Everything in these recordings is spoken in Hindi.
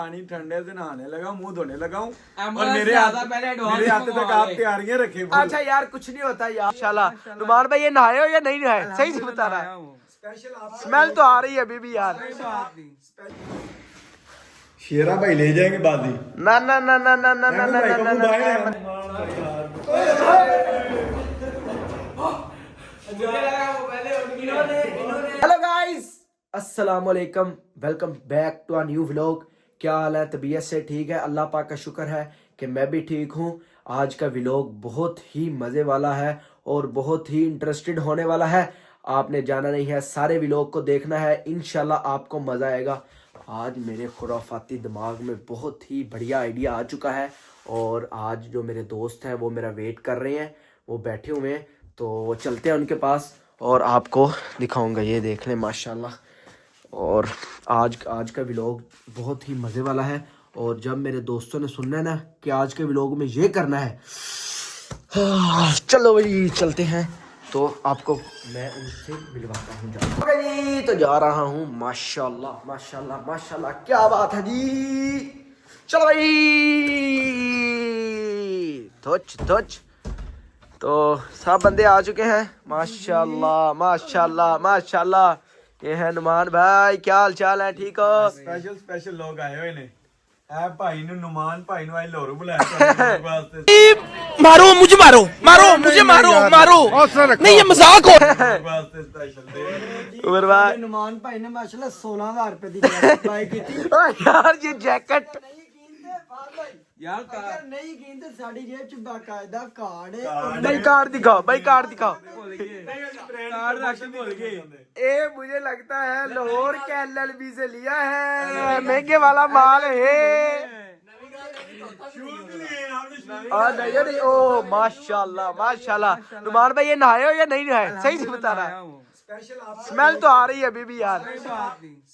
पानी ठंडे से नहाने लगा, मुंह धोने लगा हूँ और मेरे हाथ तक आप तैयारियां रखे। अच्छा यार कुछ नहीं होता यार, इंशाल्लाह। नुमान भाई ये नहाए हो या नहीं नहाए, सही से बता रहा है। स्मेल तो आ रही है अभी भी यार। शेरा भाई ले जाएंगे बाजी। ना ना ना ना ना ना ना ना ना ना। हेलो गाइस, अस्सलाम वालेकुम, welcome back to a new vlog. क्या हाल है? तबीयत से ठीक है? अल्लाह पाक का शुक्र है कि मैं भी ठीक हूँ। आज का व्लॉग बहुत ही मज़े वाला है और बहुत ही इंटरेस्टेड होने वाला है। आपने जाना नहीं है, सारे व्लॉग को देखना है, इंशाल्लाह आपको मज़ा आएगा। आज मेरे खुराफाती दिमाग में बहुत ही बढ़िया आइडिया आ चुका है और आज जो मेरे दोस्त हैं वो मेरा वेट कर रहे हैं, वो बैठे हुए हैं, तो वो चलते हैं उनके पास और आपको दिखाऊंगा। ये देख लें माशाल्लाह। और आज का व्लॉग बहुत ही मज़े वाला है और जब मेरे दोस्तों ने सुनना है ना कि आज के व्लॉग में ये करना है, चलो भाई चलते हैं, तो आपको मैं उनसे मिलवाता हूँ। जी तो जा रहा हूँ। माशाल्लाह माशाल्लाह माशाल्लाह, क्या बात है जी। चलो भाई, धोच धोच। तो सब बंदे आ चुके हैं। माशाल्लाह माशाल्लाह माशाल्लाह। ये है नुमान भाई, क्या हाल चाल है? ठीक हो? स्पेशल लोग आए हुए ने। ऐ भाई नु नुमान भाई नु आई लोरू बुलाया वास्ते। मारो मुझे, मारो मारो मुझे, मारो मारो, नहीं ये मजाक हो। वास्ते स्पेशल उमर भाई, नुमान भाई ने माशाल्लाह 16,000 रुपए की जैकेट बाय की थी। यार ये जैकेट यार अगर नहीं कीनते साड़ी जेब च बाकायदा कार्ड है। भाई कार्ड दिखाओ, भाई कार्ड दिखाओ। कार्ड रख भूल गए। ए मुझे लगता है लाहौर के LLB से लिया है, महंगे वाला माल है। नहीं नहीं, ओ माशाल्लाह माशाल्लाह। नुमान भाई ये नहाए हो या नहीं नहाए, सही से बता रहा है। स्मेल तो आ रही है अभी भी यार।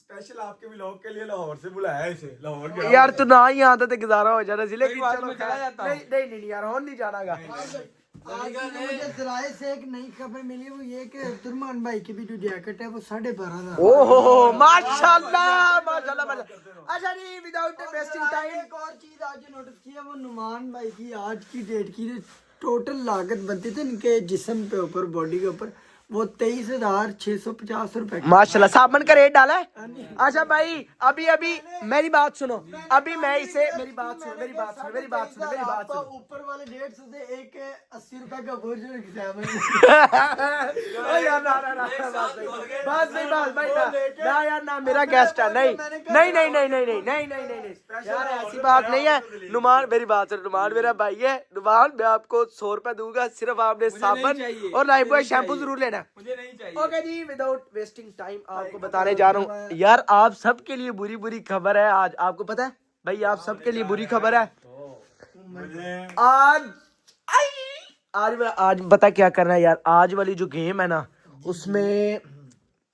स्पेशल आपके व्लॉग के लिए लाहौर से बुलाया है इसे। लाहौर गया यार तू ना ही आता तो गुजारा हो जाना सी, लेकिन चलो नहीं नहीं नहीं यार, हो नहीं जानागा। आज मुझे जराए से एक नई खबर मिली, वो ये कि तुरमान भाई की भी जो जैकेट है वो 12,500। ओहो माशाल्लाह माशाल्लाह माशाल्लाह। अच्छा जी, विदाउट वेस्टिंग टाइम एक और चीज आज नोटिस किया, वो नुमान भाई की आज की डेट की टोटल लागत बनती थी इनके जिस्म पे ऊपर, बॉडी के ऊपर, वो 23,650 रुपए। माशाल्लाह। साबुन का रेट डाला है। अच्छा भाई अभी अभी मेरी बात सुनो, अभी मैं इसे मेरी बात सुनो मेरी बात सुनो मेरी बात सुनो मेरी बात सुनो। ऊपर वाले 150 से एक 80 रुपए का बोझ यार ना ना ना, बस नहीं बस भाई ना यार ना, मेरा गेस्ट है। नहीं नहीं नहीं नहीं नहीं नहीं नहीं नहीं नहीं नहीं यार, ऐसी बात नहीं है। नुमान मेरी बात सुनो, नुमान मेरा भाई है। नुमान मैं आपको 100 रुपए दूंगा, सिर्फ आपने साबुन और लाइफबॉय शैम्पू जरूर लेना। मुझे नहीं चाहिए। ओके जी, विदाउट वेस्टिंग टाइम आपको बताने जा रहा हूँ यार, आप सबके लिए बुरी बुरी खबर है आज। आपको पता है भाई, आप सबके लिए बुरी खबर है। आज आज बता क्या करना है यार। आज वाली जो गेम है ना, उसमें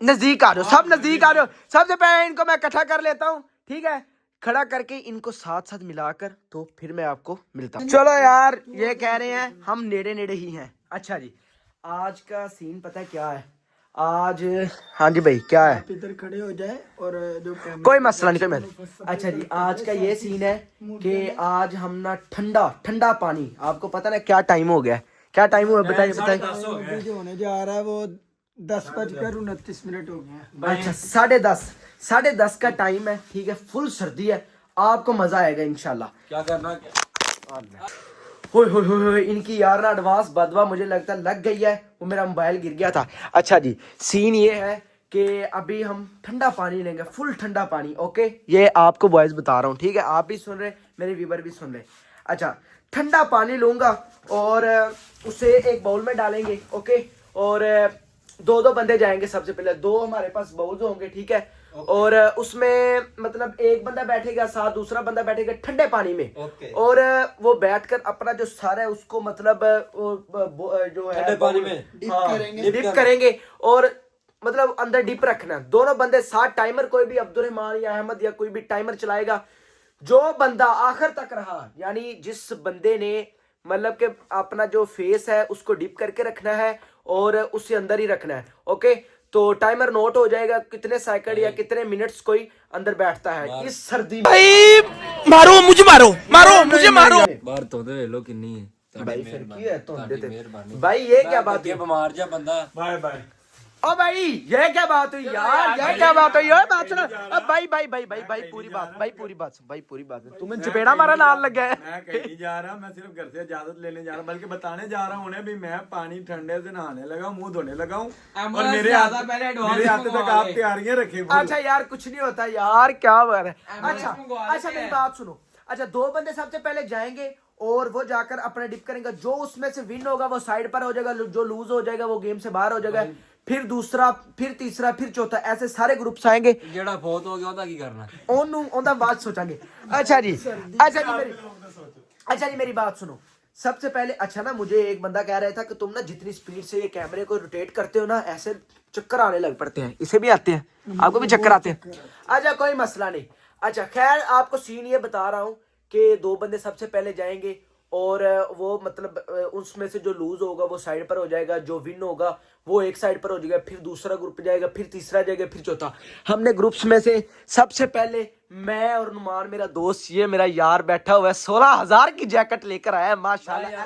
नजदीक आ जाओ, सब नजदीक आ जाओ। सबसे पहले इनको मैं इकट्ठा कर लेता हूँ, ठीक है, खड़ा करके इनको साथ साथ मिलाकर, तो फिर मैं आपको मिलता हूँ। चलो यार, ये कह रहे हैं हम नेड़े नेड़े ही हैं। अच्छा जी, आज का सीन पता है क्या है आज? हाँ जी भाई, क्या है? इधर खड़े हो जाए और जो कोई मसला नहीं, कोई मसला। अच्छा जी, आज का ये सीन है कि आज हम ना ठंडा ठंडा पानी, आपको पता ना क्या टाइम हो गया है, क्या टाइम हुआ बताइए बताइए। जो होने जा रहा है वो 10:29 हो गया। अच्छा 10:30 का टाइम है, ठीक है, फुल सर्दी है, आपको मजा आएगा इंशाल्लाह। क्या करना क्या? हो इनकी यार ना एडवांस बदवा मुझे लगता लग गई है, वो मेरा मोबाइल गिर गया था। अच्छा जी, सीन ये है कि अभी हम ठंडा पानी लेंगे, फुल ठंडा पानी। ओके, ये आपको वॉइस बता रहा हूँ, ठीक है, आप भी सुन रहे, मेरे व्यूअर भी सुन रहे। अच्छा, ठंडा पानी लूंगा और उसे एक बाउल में डालेंगे। ओके, और दो बंदे जाएंगे। सबसे पहले 2 हमारे पास बाउल्स होंगे, ठीक है, और उसमें मतलब एक बंदा बैठेगा, साथ दूसरा बंदा बैठेगा ठंडे पानी में। और वो बैठकर अपना जो सारा है उसको मतलब जो है ठंडे पानी में डिप करेंगे और मतलब अंदर डिप रखना। दोनों बंदे साथ, टाइमर कोई भी अब्दुल या अहमद या कोई भी टाइमर चलाएगा। जो बंदा आखिर तक रहा, यानी जिस बंदे ने मतलब कि अपना जो फेस है उसको डिप करके रखना है और उससे अंदर ही रखना है। ओके, तो टाइमर नोट हो जाएगा कितने सेकंड या कितने मिनट्स कोई अंदर बैठता है इस सर्दी में। भाई मारो मुझे मारो मुझे मारो। बाहर तो वे लो किन्नी है भाई फिर की है तो भाई ये क्या बात है? बीमार जा बंदा। Bye bye. ओ भाई ये क्या बात हुई यार, ये क्या बात हुई? ओए बात सुनो। अब भाई पूरी बात तुम्हें चपेड़ा मारा नाल लगा है। मैं कहीं नहीं जा रहा, मैं सिर्फ घर से इजाजत लेने जा रहा हूँ, बल्कि बताने जा रहा हूँ उन्हें भी मैं पानी ठंडे से नहाने लगा हूँ, मुंह धोने लगा हूँ और मेरे हाथ तक आप तैयारियां रखे। अच्छा यार कुछ नहीं होता यार, क्या बात है। अच्छा मेरी बात सुनो। अच्छा 2 बंदे सबसे पहले जाएंगे और वो जाकर अपना डिप करेंगे, जो उसमें से विन होगा वो साइड पर हो जाएगा, जो लूज हो जाएगा वो गेम से बाहर हो जाएगा, फिर दूसरा, फिर तीसरा, फिर चौथा, ऐसे सारे ग्रुप्स आएंगे। जेड़ा फौत हो गया ओदा की करना ओनदा बात सोचांगे। अच्छा जी मेरी बात सुनो। सबसे पहले अच्छा ना, मुझे एक बंदा कह रहा था कि तुम ना जितनी स्पीड से ये कैमरे को रोटेट करते हो ना, ऐसे चक्कर आने लग पड़ते हैं। इसे भी आते हैं? आपको भी चक्कर आते हैं? अच्छा कोई मसला नहीं। अच्छा खैर आपको सीन ये बता रहा हूँ कि 2 बंदे सबसे पहले जाएंगे और वो मतलब उसमें से जो लूज होगा वो साइड पर हो जाएगा, जो विन होगा वो एक साइड पर हो जाएगा, फिर दूसरा ग्रुप जाएगा, फिर तीसरा जाएगा, फिर चौथा। हमने ग्रुप्स में से सबसे पहले मैं और नुमान मेरा दोस्त, ये मेरा यार बैठा हुआ है, 16,000 की जैकेट लेकर आया है माशाल्लाह।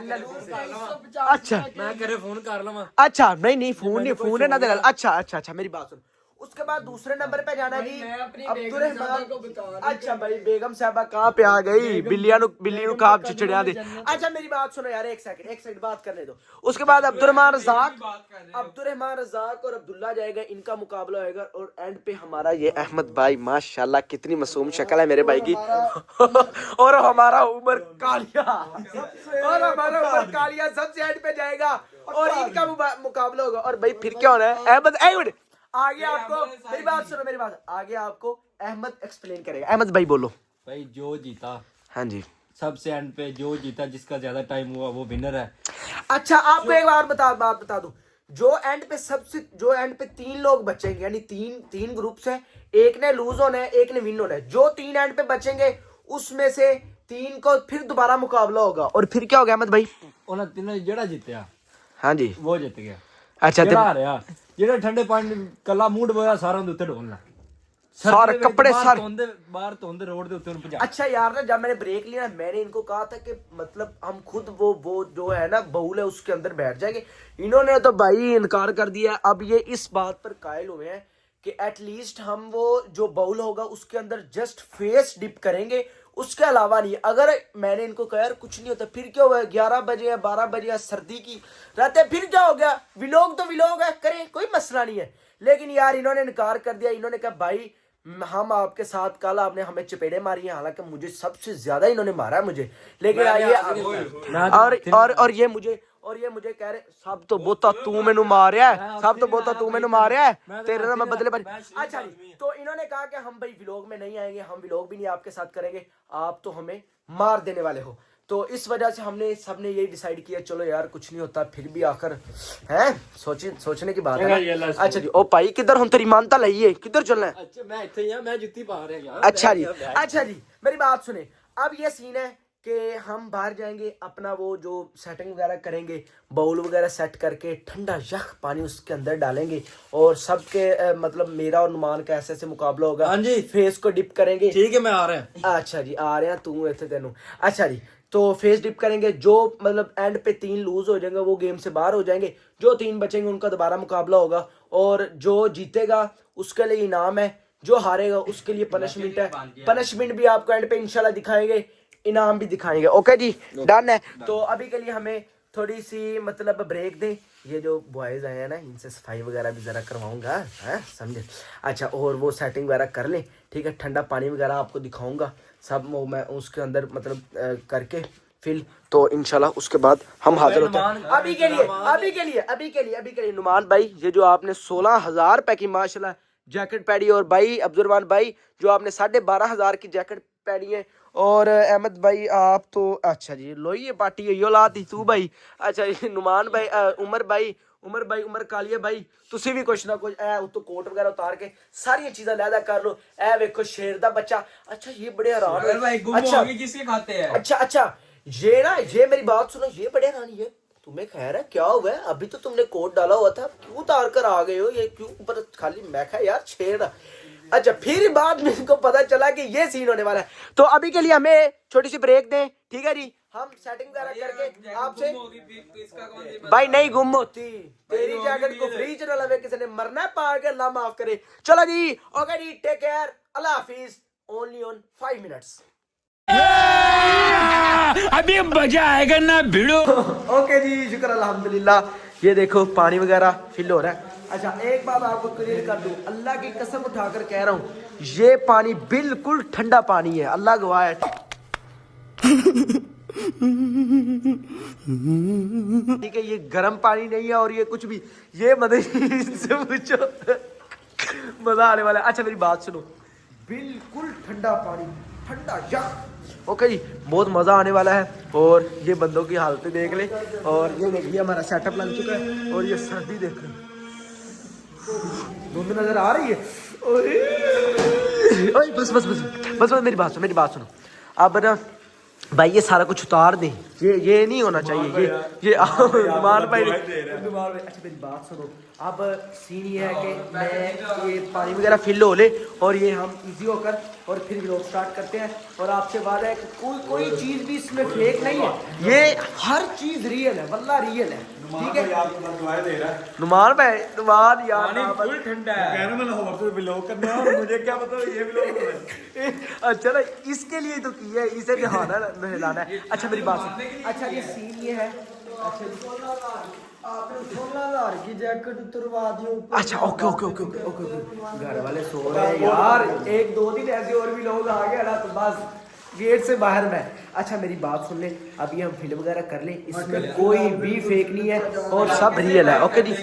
अच्छा मैं करे फोन कर लवा। अच्छा नहीं फोन है ना दे। अच्छा मेरी बात सुन। उसके बाद दूसरे नंबर पे जाना जी अब्दुर्रहमान। अच्छा भाई बेगम साहबा कहाँ पे आ गई? बिल्ली नु काब चिचड़िया दे। अच्छा मेरी बात सुनो यार, एक सेकंड बात करने दो। उसके बाद अब्दुर्रहमान रज़ाक और अब्दुल्ला जाएगा, इनका मुकाबला होगा। और एंड पे हमारा ये अहमद भाई, माशाल्लाह कितनी मासूम शक्ल है मेरे भाई की। और हमारा उमर कालिया सबसे एंड पे जाएगा और इनका मुकाबला होगा। और भाई फिर क्या होना है? अहमद आगे आपको मेरी बात सुनो, मेरी बात आगे आपको अहमद एक्सप्लेन करेगा। अहमद भाई बोलो। भाई जो जीता, हाँ जी, सबसे एंड पे जो जीता, जिसका ज्यादा टाइम हुआ वो विनर है। अच्छा आपको एक बात बता दूं, जो एंड पे 3 लोग बचेंगे, यानी तीन ग्रुप्स हैं, एक ने लूज होना है, एक ने विन होना है। जो 3 एंड पे बचेंगे उसमें से 3 को फिर दोबारा मुकाबला होगा। और फिर क्या होगा अहमद भाई? उन्हें तीनों जेड़ा जीतया, हाँ जी, वो जीत गया। अच्छा जेड़ा हारया, जेड़ा ठंडे पानी कला मूड बोया सारा उनके उत्ते ढोलना, सारे कपड़े सारे बाहर तोंदे रोड दे उत्ते उन भजा। अच्छा यार ना, जब मैंने ब्रेक लिया मैंने इनको कहा था कि मतलब हम खुद वो जो है ना बाउल है उसके अंदर बैठ जाएंगे। इन्होंने तो भाई इनकार कर दिया। अब ये इस बात पर कायल हुए हैं कि एटलीस्ट हम वो जो बाउल होगा उसके अंदर जस्ट फेस डिप करेंगे, उसके अलावा नहीं। अगर मैंने इनको कहा यार कुछ नहीं होता, फिर क्या हुआ? 11 बजे या 12 बजे या सर्दी की रात है, फिर क्या हो गया? विलोग तो विलोग है, करें, कोई मसला नहीं है। लेकिन यार इन्होंने इनकार कर दिया। इन्होंने कहा भाई हम आपके साथ, कल आपने हमें चपेड़े मारी हैं, हालांकि मुझे सबसे ज्यादा इन्होंने मारा है मुझे। लेकिन और ये मुझे कह रहे सब तो बोता तू मैनू मारिया है, सब तो बोता तू मैनू मारिया है, तेरे ना मैं बदले पर। अच्छा तो इन्होंने कहा कि हम भाई व्लॉग में नहीं आएंगे, हम व्लॉग भी नहीं आपके साथ करेंगे, आप तो हमें मार देने वाले हो। तो इस वजह से हमने सबने यही डिसाइड किया, चलो यार कुछ नहीं होता, फिर भी आकर है सोचने की बात है ना। अच्छा जी, ओ भाई किधर हम तेरी मानता लई है, किधर चलना है? अच्छा मैं इथे ही मैं जुत्ती पा रहा यार। अच्छा जी मेरी बात सुने। अब ये सीन है कि हम बाहर जाएंगे, अपना वो जो सेटिंग वगैरह करेंगे, बाउल वगैरह सेट करके ठंडा यख पानी उसके अंदर डालेंगे और सबके मतलब मेरा और नुमान का ऐसे मुकाबला होगा। हाँ जी, फेस को डिप करेंगे। ठीक है मैं आ रहा हूं। अच्छा जी आ रहे हैं, तू इतने तेनू। अच्छा जी तो फेस डिप करेंगे, जो मतलब एंड पे 3 लूज हो जाएंगे वो गेम से बाहर हो जाएंगे, जो 3 बचेंगे उनका दोबारा मुकाबला होगा। और जो जीतेगा उसके लिए इनाम है, जो हारेगा उसके लिए पनिशमेंट है। पनिशमेंट भी आपको एंड पे इंशाल्लाह दिखाएंगे, इनाम भी दिखाएंगे। ओके जी डन है। तो अभी के लिए हमें थोड़ी सी मतलब ब्रेक दें। ये जो बॉयज आए हैं ना, इनसे सफाई वगैरह भी जरा करवाऊंगा, है समझे? अच्छा और वो सेटिंग वगैरह कर लें, ठीक है? ठंडा पानी वगैरह आपको दिखाऊंगा सब, वो मैं उसके अंदर मतलब करके फिल, तो इंशाल्लाह उसके बाद हम हाजिर होते हैं। अभी के लिए नुमान भाई, ये जो आपने 16,000 रुपए की माशाल्लाह जैकेट पहनी, और भाई अब्दुर्रहमान भाई जो आपने 12,500 की जैकेट पहनी है, और अहमद भाई आप तो अच्छा जी लो ये पार्टी है यो लाती तू भाई। अच्छा जी नुमान भाई, उमर कालिया भाई तुसी भी कुछ ना कुछ ए उत्तो कोट वगैरह उतार के सारी चीज़ां लैदा कर लो। ए देखो शेर दा बच्चा। अच्छा ये बड़े हैरान है भाई, गुम हो गए किसके खाते हैं? अच्छा ये ना, ये मेरी बात सुनो, ये बड़े हैरान, ये तुम्हें खैर है, क्या हुआ है? अभी तो तुमने कोट डाला हुआ था, क्यों उतार कर आ गए हो? ये क्यों ऊपर खाली? मैं कहा यार छेड़। अच्छा, फिर बाद में इनको पता चला कि ये सीन होने वाला है। तो अभी के लिए हमें छोटी सी ब्रेक दें, ठीक है जी? हम सेटिंग वगैरह करके आपसे भाई नहीं गुम होती। तेरी जैकेट को फ्री चैनल में किसी ने मरना है पार के, अल्लाह माफ करे। चलो जी, ओके जी, टेक केयर, अल्लाह हाफिज, ओनली ऑन 5 मिनट्स। अभी मजा आएगा ना भिड़ो। ओके जी, शुक्र अल्हम्दुलिल्लाह। ये देखो पानी वगैरह फिल हो रहा है। अच्छा, एक बात आपको क्लियर कर दूं, अल्लाह की कसम उठाकर कह रहा हूँ, ये पानी बिल्कुल ठंडा पानी है, अल्लाह गवाह है। ठीक है, ये गर्म पानी नहीं है और ये कुछ भी, ये मदद से पूछो, मजा आने वाला है। अच्छा मेरी बात सुनो, बिल्कुल ठंडा पानी, ठंडा यक। ओके जी, बहुत मजा आने वाला है। और ये बंदों की हालतें देख ले, और ये देखिए हमारा सेटअप लग चुका है, और ये सर्दी देख ले, धुंध नजर आ रही है। ओए बस बस बस बस बस, मेरी बात सुनो। अब ना भाई ये सारा कुछ उतार दे, ये नहीं होना चाहिए। ये नुमान भाई, अच्छा मेरी बात सुनो। अब सीन ये है कि मैं ये पानी वगैरह फिल हो ले, और ये हम इजी होकर और फिर व्लॉग स्टार्ट करते हैं। और आपसे वादा है कि कोई चीज भी इसमें फेक नहीं है, ये हर चीज रियल है, वल्लाह रियल है, ठीक है? नुमान भाई, नुमान यार फुल ठंडा है, कहने वाला हो तो व्लॉग करना है, और मुझे क्या पता ये व्लॉग है। अच्छा ना, इसके लिए तो किया है, इसे नहलाना है। अच्छा मेरी बात सुन, अच्छा ये सीन ये है। अच्छा 16,000 की जैकेट उतरवा दियो। अच्छा ओके। घर वाले सो रहे हैं यार, 1-2 दिन ऐसे और भी लोग आ गए ना, तो बस गेट से बाहर में। अच्छा मेरी बात सुन ले, अभी हम फिल्म वगैरह कर ले, इसमें कोई भी फेक नहीं है और सब रियल है। ओके जी,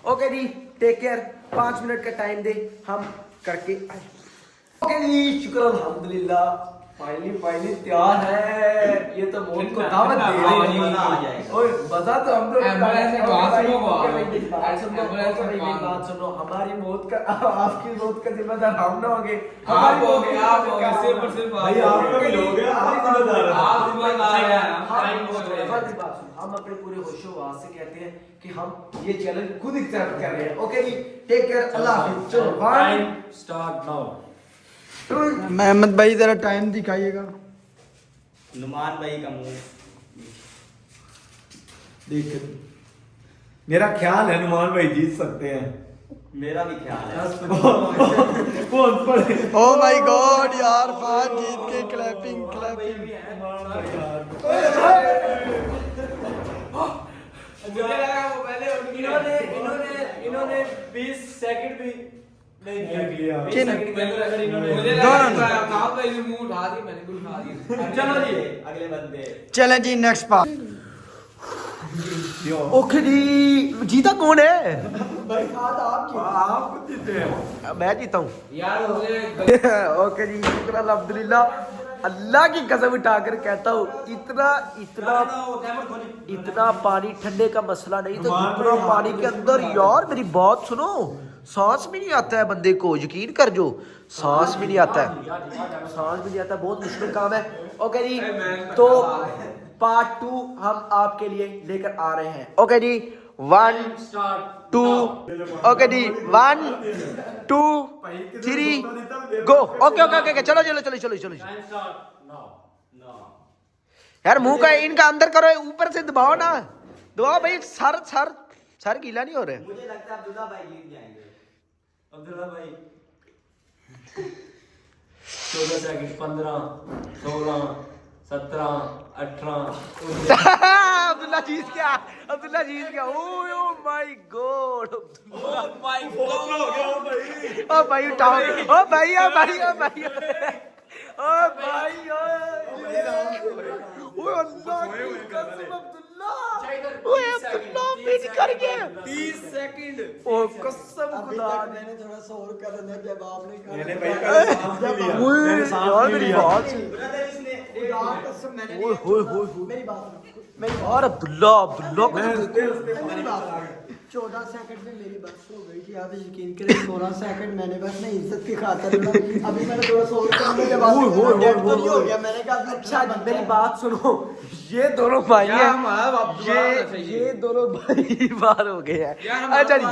ओके जी, टेक केयर। 5 मिनट का टाइम दे, हम करके आए। ओके जी, शुक्र अल्हम्दुलिल्लाह, फाइनली तैयार है। ये तो मौत को दावत दे रहे हैं। ओए बता तो, हम तो बात सुनो, हमारी मौत का, आपकी मौत का जिम्मेदार हम ना होंगे, हमारी मौत भाई आपका भी लोग हैं, आप जिम्मेदार हैं। हम अपने पूरे होशो-हवास से कहते हैं कि हम ये चैलेंज खुद एक्सेप्ट कर रहे हैं। ओके जी, टेक केयर, अल्लाह हाफिज। चलो टाइम स्टार्ट नाउ। मेहमद भाई जरा टाइम दिखाइएगा। नुमान भाई का मुंह देख, मेरा ख्याल है नुमान भाई जीत सकते हैं, मेरा भी ख्याल है। ओ माय गॉड यार, फाज जीत के क्लैपिंग। इन्होंने 20 सेकंड भी चलो जी, अगले बंदे। चलें जी, नेक्स्ट पार्ट। ओके जी, जीता कौन है? आप जीते हैं। मैं जीता हूँ यार। ओके जी, शुक्र अल्हम्दुलिल्लाह। अल्लाह की कसम उठाकर कहता हूँ, इतना पानी ठंडे का मसला नहीं था जितना पानी के अंदर। यार मेरी बात सुनो, सांस भी नहीं आता है बंदे को, यकीन कर जो, सांस भी नहीं आता है, बहुत मुश्किल काम है। ओके जी, तो पार्ट 2 हम आपके लिए लेकर आ रहे हैं। ओके जी, 1 2, ओके जी, 1 2 3 गो। ओके, चलो। यार मुंह का इनका अंदर करो, ऊपर से दबाओ ना, दबाओ भाई। सर गीला नहीं हो रहा है। मुझे लगता है अब्दुल्ला भाई जीत जाएंगे। अब्दुल्ला भाई 14 सेकंड, 15 16 17 18। अब्दुल्ला जीत गया। ओ माय गॉड, ओ भाई उठाओ, ओ भाई अल्लाह की कसम, अब्दुल्ला फिर कर गया। 30 सेकंड। ओ कसम खुदा, मैंने थोड़ा सा और कर दिया जब आपने कहा। मैंने भाई का सांस नहीं लिया, मैंने सांस नहीं लिया। और अब्दुल्ला मैं मेरी बात 14 सेकंड में मेरी बस हो गई थी, आप यकीन करें 16 सेकंड मैंने बस नहीं इज्जत की खातिर अभी मैंने थोड़ा सोच कर मुझे जवाब तो नहीं हो गया, मैंने कहा अच्छा मेरी बात सुनो, ये दोनों भाई हैं, ये दोनों भाई बाहर हो गए हैं। अच्छा जी,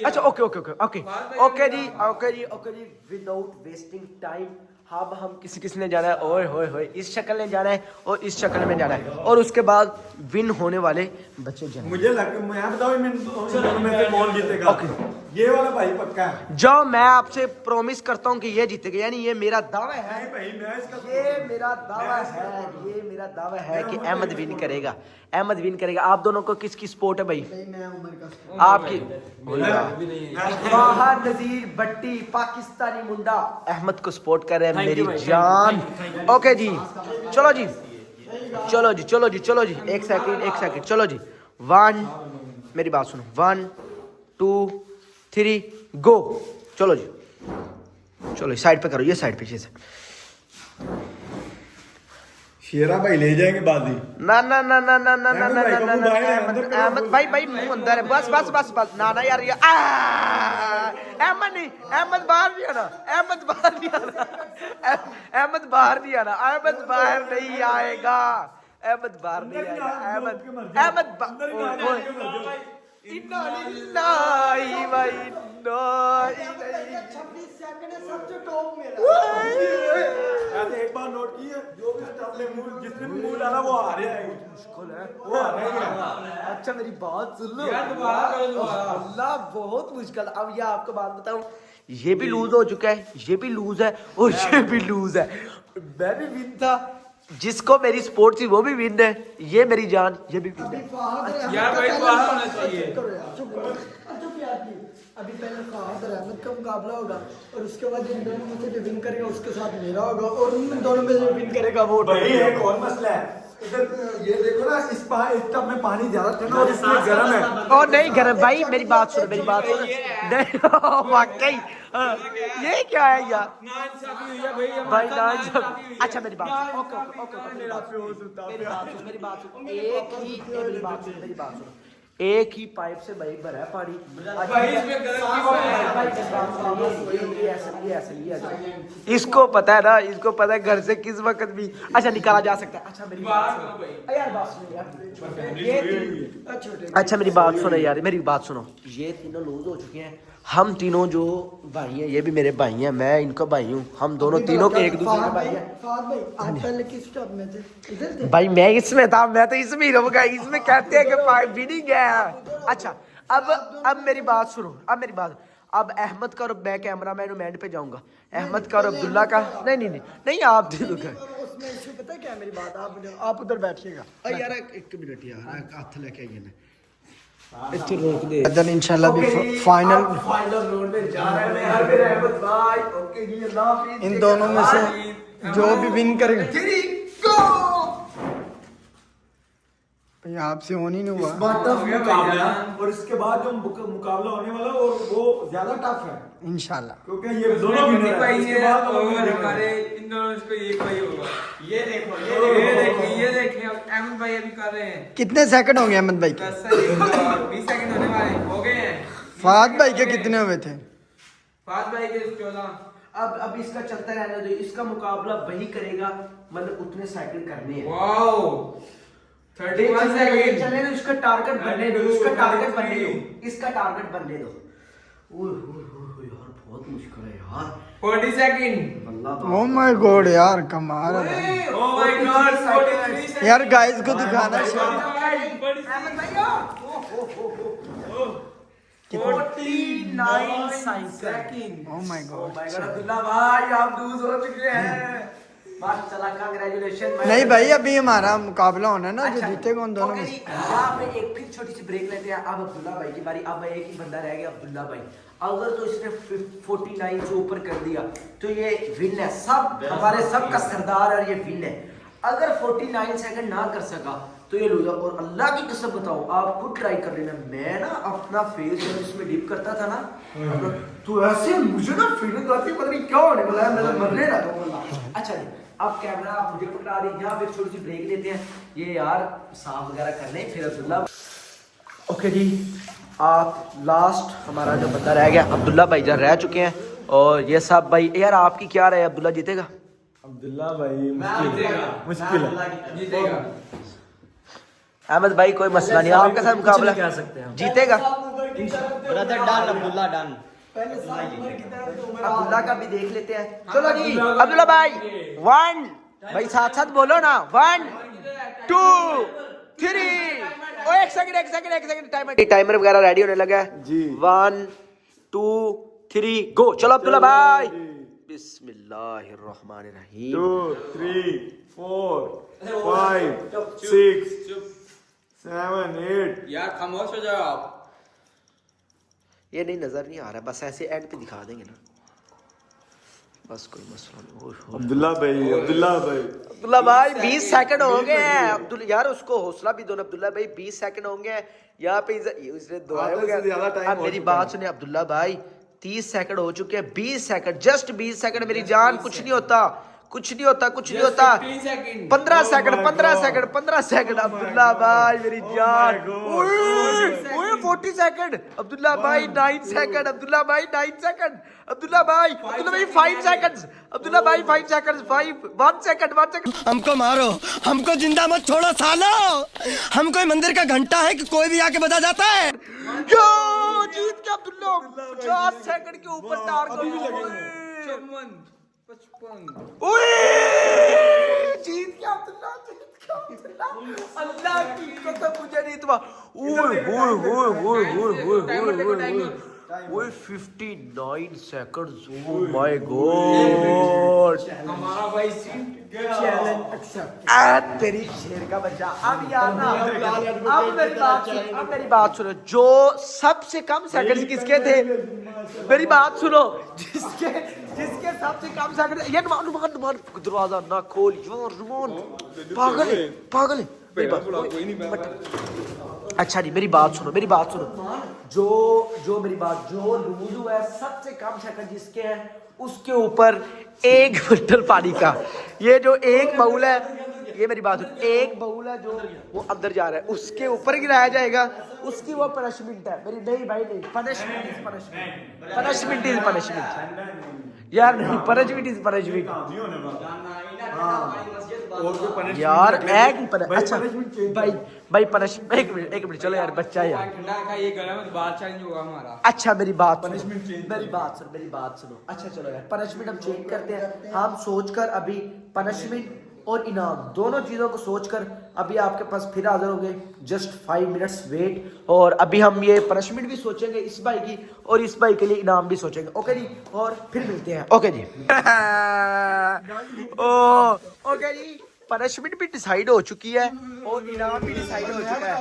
अच्छा okay okay okay okay okay जी ओके जी ओके जी, विदाउट वेस्टिंग टाइम अब हम किसी ने जाना है, ओए होए होए, इस शक्ल में जाना है और इस शक्ल में जाना है, और उसके बाद विन होने वाले बच्चे जाना है। मुझे लग मैं बताऊं मैं दोनों में से कौन जीतेगा। ओके। ये वाला भाई पक्का है। जो मैं आपसे प्रॉमिस करता हूँ कि ये जीतेगा, यानी ये मेरा दावा है, नहीं भाई मैं इसका ये मेरा दावा है, ये मेरा दावा है कि अहमद विन करेगा, अहमद विन करेगा। आप दोनों को किसकी सपोर्ट है भाई? मैं उम्र का आपकी बाहर नजीर भट्टी पाकिस्तानी मुंडा अहमद को सपोर्ट कर रहे हैं मेरी जान। ओके जी, चलो जी चलो जी चलो जी चलो जी, एक सेकंड चलो जी, 1 मेरी बात सुनो, 1 2 3 गो। चलो जी चलो, साइड पे करो, ये साइड पे शेरा भाई ले जाएंगे बाजी। ना ना ना ना ना ना ना ना ना ना अहमद भाई भाई मुंह अंदर है, बस बस बस बस ना ना यार, ये अहमद नहीं, अहमद बाहर नहीं आना, अहमद बाहर नहीं आना, अहमद बाहर नहीं आना, अहमद बाहर नहीं आएगा, अहमद बाहर नहीं आएगा, अहमद इन्ना लिल्लाहि व इन्ना इलैहि। 26 सेकंड है, सबसे टॉप मेरा। ऐसे एक बार नोट किए, जो भी अपने मुंह जिसने भी मुंह डाला वो आ रहा है, मुश्किल है वो आ रहा है। अच्छा मेरी बात सुन लो अल्लाह, बहुत मुश्किल। अब ये आपको बात बताऊं, ये भी लूज हो चुका है, ये भी लूज है और ये भी लूज है। मैं भी विन था, जिसको मेरी सपोर्ट थी वो भी विन है, ये मेरी जान ये भी विन है। यार भाई बाहर होना चाहिए। अभी पहले फहद और अहमद का मुकाबला होगा और उसके बाद जिन दोनों में से जो विन करेगा उसके साथ मेरा होगा, और उन दोनों में जो विन करेगा वो भाई एक और मसला है, इधर ये देखो ना, इस टब में पानी ज्यादा ठंडा और इसमें गर्म है। ओ नहीं गर्म भाई, मेरी बात सुनो, मेरी बात सुनो, नहीं वाकई ये क्या है यार भाई ना। अच्छा मेरी बात, ओके ओके ओके, मेरी बात सुनो, मेरी बात सुनो, मेरी बात सुनो, एक ही पाइप से भाई भरा है पानी भाई, इसको पता है ना, इसको पता है घर से किस वक्त भी अच्छा निकाला जा सकता है। अच्छा मेरी बात सुनो यार, बात सुनो यार, अच्छा मेरी बात सुनो यार, मेरी बात सुनो, ये तीनों लूज हो चुके हैं, हम तीनों जो भाई हैं, ये भी मेरे भाई हैं, मैं इनका भाई हूँ, हम दोनों तीनों के एक दूसरे के भाई हैं। फहद भाई आप पहले किस टब में थे? इधर थे भाई मैं इसमें था, मैं तो इसमें ही रहूंगा, इसमें कहते हैं कि पाइप भी नहीं गया। अच्छा अब मेरी बात सुनो, अब मेरी बात, अब अहमद का और मैं कैमरामैन एंड पे जाऊंगा, अहमद का और अब्दुल्ला का नहीं आप दे दो। उसमें इशू पता है क्या है मेरी बात, आप उधर बैठिएगा यार एक मिनट यार, हाथ लेके आइए ना, इधर इंशाल्लाह भी फाइनल रोड में जा रहे हैं यार मेरे अहमद भाई। ओके जी, अल्लाह हाफिज़। इन दोनों में से जो भी विन करेगा भाई आपसे होनी नहीं हुआ। टफ मुकाबला है और इसके बाद जो मुकाबला होने वाला और वो ज्यादा टफ है इंशाल्लाह, क्योंकि ये दोनों विनर है। इसके बाद और हमारे इन दोनों को एक भाई होगा। ये देखो ये देखिए अहमद भाई अभी कर रहे हैं। कितने सेकंड हो गए अहमद भाई के? 20 सेकंड होने वाले हो गए हैं। फहद भाई के कितने हुए थे? फहद भाई के 14। अब इसका चलता रहने दो, इसका मुकाबला वही करेगा, मतलब उतने साइकिल करने हैं। वाओ 31 सेकंड चले तो इसका टारगेट बनने दो, इसका टारगेट बनने दो, इसका टारगेट बनने दो। ओए यार बहुत मुश्किल है यार। 40 second. Allah oh my God यार कमाल है ओ माय गॉड 43 सेकंड यार, गाइस को दिखाना चाहिए। 49 second. Oh my God, Abdullah भाई आप लूज हो चुके हैं। माशाल्लाह, कांग्रेचुलेशन। नहीं भाई अभी हमारा मुकाबला होना है ना, जो जीतेगा उन दोनों में से। यहाँ पे एक फिर छोटी सी ब्रेक लेते हैं। अब अब्दुल्ला भाई की बारी, अब एक ही बंदा रह गया, अब्दुल्ला भाई। अगर तो इसने 49 से ऊपर कर दिया तो ये विन है, सब हमारे सब का सरदार और ये विन है। अगर 49 सेकंड ना कर सका तो ये लूजर। और अल्लाह की कसम बताऊं, आप खुद ट्राई कर लेना, मैं ना अपना फेस जब इसमें डिप करता था ना, तो ऐसे मुझे ना फीलिंग आती है, पता नहीं क्या होने वाला है, मैं तो मरने लगा हूं। अच्छा जी, अब कैमरा आप मुझे पकड़ा दी, यहाँ पे छोटी सी ब्रेक लेते हैं, ये यार साफ वगैरह कर लें, फिर अब्दुल्ला। ओके जी, आप लास्ट हमारा जो बंदा रह गया अब्दुल्ला भाईजान रह चुके हैं और ये सब भाई यार आपकी क्या राय है अब्दुल्ला जीतेगा? अब्दुल्ला भाई मुश्किल है। जीतेगा। अहमद भाई कोई मसला नहीं आपके साथ मुकाबला कह सकते हैं जीतेगा। Brother done Abdullah done. Abdullah का भी देख लेते हैं। चलो जी अब्दुल्ला भाई 1 भाई साथ साथ बोलो ना 1 2 3 ओ एक सेकंड टाइमर वगैरह रेडी होने लगा है जी। 1 2 3 गो। चलो अब्दुल्ला भाई बिस्मिल्लाहिर्रहमानिर्रहीम 2 3 4 5 6 7 8 यार खामोश हो जाओ आप। ये नहीं नजर नहीं आ रहा बस ऐसे एंड पे दिखा देंगे ना बस कोई मसला नहीं। ओह अब्दुल्ला भाई अब्दुल्ला भाई 20 सेकंड हो गए हैं अब्दुल्ला यार उसको हौसला भी दो ना अब्दुल्ला भाई 20 सेकंड होंगे हैं यहाँ पे इसने दुआएं आधे से ज्यादा वगैरह। time अब हो मेरी चुका बात सुने अब्दुल्ला भाई 30 सेकंड हो चुके हैं 20 सेकंड जस्ट 20 सेकंड मेरी जान कुछ नहीं होता 15 सेकंड 15 सेकंड अब्दुल्ला भाई मेरी जान ओए 40 सेकंड अब्दुल्ला भाई 9 सेकंड अब्दुल्ला भाई 9 सेकंड अब्दुल्ला भाई 5 सेकंड्स अब्दुल्ला भाई 5 सेकंड्स 1 सेकंड हमको मारो हमको जिंदा मत छोड़ो सालो हम कोई मंदिर का घंटा है कि कोई भी आके बजा जाता है यो जीत गया अब्दुल्ला 50 सेकंड के ऊपर टारगेट 55 ओए जीत गया अब्दुल्ला अल्लाह की कसम मुझे नहीं इतना ओए 59 सेकंड्स ओ माय गॉड हमारा भाई चैलेंज एक्सेप्ट। तेरी शेर का बच्चा अब यार ना अब मेरी बात सुनो जो सबसे कम सेकंड्स किसके थे मेरी बात सुनो जिसके सबसे कम सेकंड ये नुमान दरवाजा ना खोल यार रुमान पागल है मेरी बात अच्छा नहीं मेरी बात सुनो जो लूज हुआ है सबसे कम सेकंड जिसके हैं उसके ऊपर 1 बोतल पानी का ये जो एक बाउल है ये मेरी बात सुनो एक बाउल है जो वो अंदर जा रहा है उसके ऊपर गिराया जाएगा उसकी वो पनिशमेंट है मेरी नहीं भाई नहीं पनिशमेंट इज पनिशमेंट यार नहीं पनिशमेंट इज पनिशमेंट यार अच्छा भाई पनिशमेंट एक मिनट चलो यार बच्चा यार ठंडा का ये गला में बात चेंज होगा हमारा। अच्छा मेरी बात सुनो अच्छा चलो यार पनिशमेंट हम चेंज करते हैं हम सोचकर अभी पनिशमेंट और इनाम दोनों चीजों को सोचकर अभी आपके पास फिर हाजिर होंगे जस्ट 5 मिनट्स वेट और अभी हम ये पनिशमेंट भी सोचेंगे इस भाई की और इस भाई के लिए इनाम भी सोचेंगे ओके जी और फिर मिलते हैं ओके जी ओके जी पनिशमेंट भी डिसाइड हो चुकी है और इनाम भी डिसाइड हो चुका है।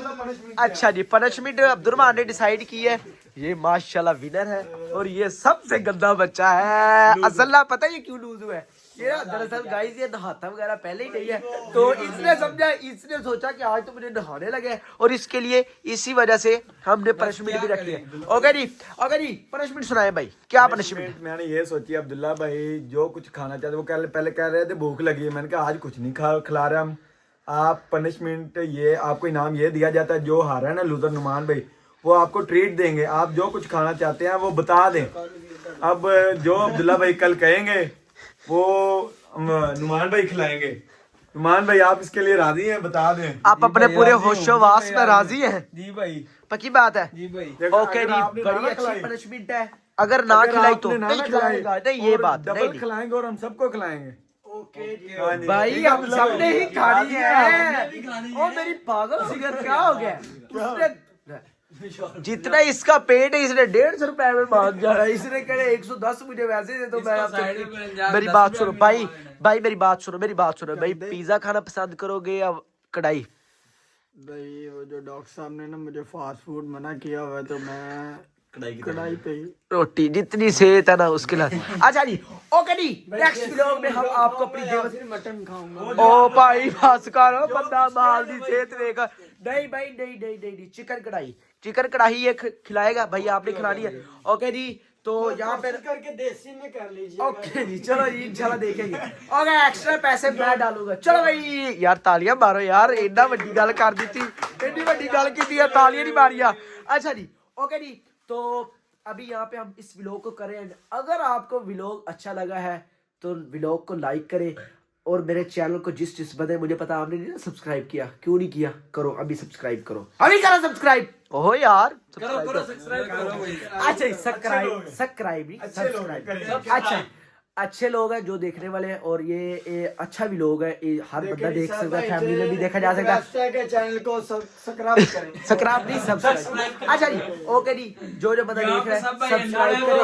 अच्छा जी पनिशमेंट अब्दुर्रहमान ने डिसाइड की है ये माशाल्लाह विनर है और ये सबसे गंदा बच्चा है असल ना पता है ये क्यों लूज हुआ है ये दरअसल गाइस ये नहाता वगैरह पहले ही नहीं है तो इसने सोचा कि आज तो मुझे नहाने लगे और इसके लिए इसी वजह से हमने पनिशमेंट भी रखी है। ओके जी पनिशमेंट सुनाए भाई क्या पनिशमेंट मैंने ये सोची अब्दुल्ला भाई जो कुछ खाना चाहते वो पहले कह रहे थे भूख लगी है मैंने कहा आज कुछ नहीं खिला रहे हम आप पनिशमेंट ये आपको इनाम ये दिया जाता है जो हारा है ना लूजर नुमान भाई वो आपको ट्रीट देंगे आप जो कुछ खाना चाहते हैं वो बता दें अब जो अब्दुल्ला भाई कल कहेंगे वो नुमान भाई खिलाएंगे। नुमान भाई आप इसके लिए राजी हैं बता दें आप अपने पूरे होशोवास में राजी हैं जी भाई पक्की बात है जी भाई ओके जी बड़ी अच्छी पनिशमेंट है अगर ना खिलाई तो नहीं खिलाएगा नहीं ये बात डबल खिलाएंगे और हम सबको खिलाएंगे हाँ जी। भाई हम सबने ही खानी है ओ मेरी पागल सिगर क्या हो गया उसने जितना इसका पेट है इसने 150 रुपए में मांग जा रहा है इसने कहे 110 मुझे वैसे दे तो मैं मेरी बात सुनो भाई मेरी बात सुनो भाई पिज्जा खाना पसंद करोगे या कढ़ाई भाई वो जो डॉक्टर साहब ने ना मुझे फास्ट फूड मना किया हुआ है तो मैं कढ़ाई पे ही रोटी जितनी सेहत है ना उसके लिए अच्छा जी ओके जी नेक्स्ट व्लॉग में हम आपको अपनी देवत मटन खाऊंगा ओ भाई बस करो बंदा माल दी सेहत देगा नहीं भाई नहीं चिकन कढ़ाई ये खिलाएगा भाई आपने खिलानी है ओके जी तो यहाँ पे करके देसी में कर लीजिए ओके जी चलो जी इंशाल्लाह देखेंगे ओके एक्स्ट्रा पैसे मैं डालूंगा चलो भाई यार तालियां मारो यार इतना बड़ी गल कर दी थी इतनी बड़ी गल की तालियां नहीं मारिया अच्छा जी ओके जी, तो अभी यहाँ पे हम इस व्लॉग को करें end। अगर आपको व्लॉग अच्छा लगा है तो व्लॉग को लाइक करें और मेरे चैनल को जिस बंदे, मुझे पता आपने नहीं ना सब्सक्राइब किया, क्यों नहीं किया, करो अभी सब्सक्राइब करो, अभी करो सब्सक्राइब। ओहो यार करो सब्सक्राइब करो। अच्छा सब्सक्राइब नहीं, सब्सक्राइब। अच्छा, अच्छे लोग हैं जो देखने वाले हैं और ये अच्छा भी लोग है, ये हर बंदा देख सकता है, फैमिली में भी देखा जा सकता है। के चैनल को सब्सक्राइब करें। सब्सक्राइब नहीं, सब्सक्राइब। अच्छा जी, ओके जी, जो बंदा देख रहा है सब्सक्राइब करें।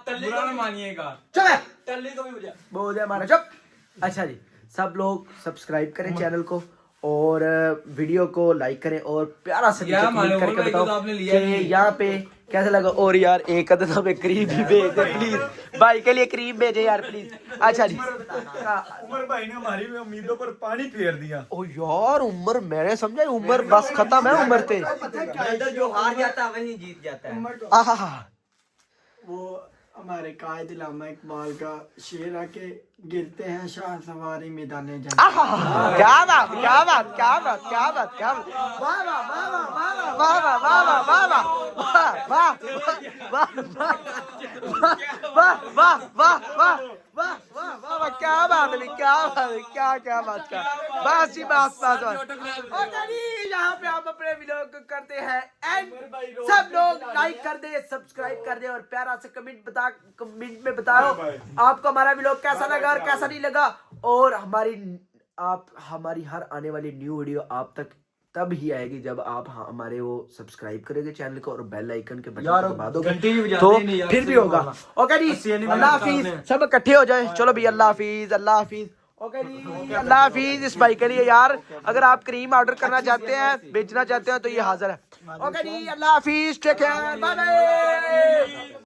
टल्ली को भी मानिएगा। चुप, टल्ली को भी बुझा। बोल दे हमारा चुप। अच्छा जी, सब लोग सब्सक्राइब करें चैनल को और वीडियो को लाइक करें और प्यारा सा नीचे कमेंट करके बताओ कि यहाँ पे कैसा लगा। और यार एक अदद हमें क्रीम भी भेज दे प्लीज, भाई के लिए क्रीम भेजे यार प्लीज। अच्छा जी, उमर भाई ने हमारी उम्मीदों पर पानी फेर दिया। ओ यार उम्र, मैंने समझा उम्र बस खत्म है उम्र पे। अंदर जो हार जाता है वही जीत जाता है। आहा, वो हमारे कायद इलामा इकबाल का शेर आके गिरते हैं शाह सवारी मैदाने जंग। क्या बात, क्या बात, क्या बात, क्या बात, क्या बात, वाह वाह वाह वाह वाह वाह वाह वाह वाह वाह वाह वाह वाह वाह वाह वाह वाह, क्या बात है, क्या बात है, क्या बात, क्या बस ही बस। और यहाँ पे हम अपने वीडियो को करते हैं एंड। सब लोग लाइक कर दे, सब्सक्राइब कर दे और प्यारा से कमेंट में बताओ आपको हमारा वीडियो कैसा लगा और कैसा नहीं लगा। और हमारी हर आने वाली न्यू वीडियो आप तक तब ही आएगी जब आप हमारे वो सब्सक्राइब करेंगे चैनल को और बेल आइकन के बटन को दबा दोगे तो फिर भी होगा। ओके जी, अल्लाह हाफिज, सब इकट्ठे हो जाए। चलो भी, अल्लाह हाफिज, अल्लाह हाफिज। ओके जी, अल्लाह हाफिज। इस भाई के लिए यार अगर आप क्रीम ऑर्डर करना चाहते हैं, बेचना चाहते हैं तो ये हाजिर है। ओके जी, अल्लाह हाफिज, टेक केयर, बाय बाय।